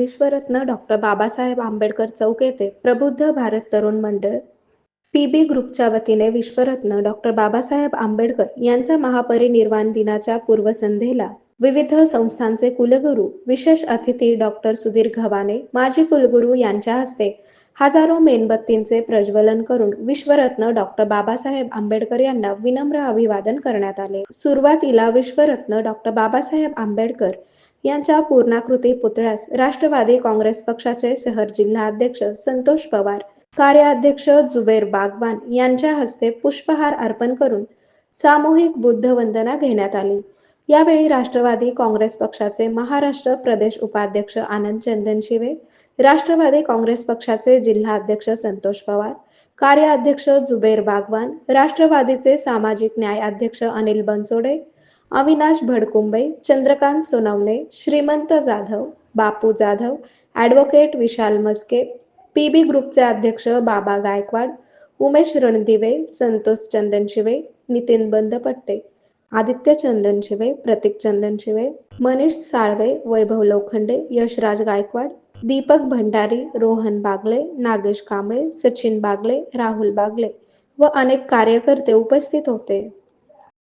विश्वरत्न doctor Babasaheb Ambedkar चौक येथे प्रबुद्ध भारत तरुण मंडळ पीबी ग्रुपच्या वतीने विश्वरत्न डॉक्टर बाबासाहेब आंबेडकर यांच्या महापरिनिर्वाण दिनाच्या पूर्वसंध्येला विविध संस्थांचे कुलगुरू, विशेष अतिथी डॉक्टर सुधीर घवाने, माजी कुलगुरू यांच्या हस्ते हजारो मेणबत्तींचे प्रज्वलन करून विश्वरत्न डॉक्टर बाबासाहेब आंबेडकर यांना विनम्र अभिवादन करण्यात आले. सुरुवातीला विश्वरत्न डॉक्टर बाबासाहेब आंबेडकर यांच्या पूर्णाकृती पुतळ्यास राष्ट्रवादी काँग्रेस पक्षाचे शहर जिल्हाध्यक्ष संतोष पवार, कार्याध्यक्ष जुबेर बागवान यांच्या हस्ते पुष्पहार अर्पण करून सामूहिक बुद्ध वंदना घेण्यात आली. यावेळी राष्ट्रवादी काँग्रेस पक्षाचे महाराष्ट्र प्रदेश उपाध्यक्ष आनंद चंदनशिवे, राष्ट्रवादी काँग्रेस पक्षाचे जिल्हाध्यक्ष संतोष पवार, कार्याध्यक्ष जुबेर बागवान, राष्ट्रवादीचे सामाजिक न्याय अध्यक्ष अनिल बनसोडे, अविनाश भडकुंबे, चंद्रकांत सोनवणे, श्रीमंत जाधव, बापू जाधव, ॲडव्होकेट विशाल मस्के, पीबी ग्रुपचे अध्यक्ष बाबा गायकवाड, उमेश रणदिवे, संतोष चंदनशिवे, नितीन बंदपट्टे, आदित्य चंदनशिवे, प्रतीक चंदनशिवे, मनीष साळवे, वैभव लोखंडे, यशराज गायकवाड, दीपक भंडारी, रोहन बागले, नागेश कांबळे, सचिन बागले, राहुल बागले व अनेक कार्यकर्ते उपस्थित होते.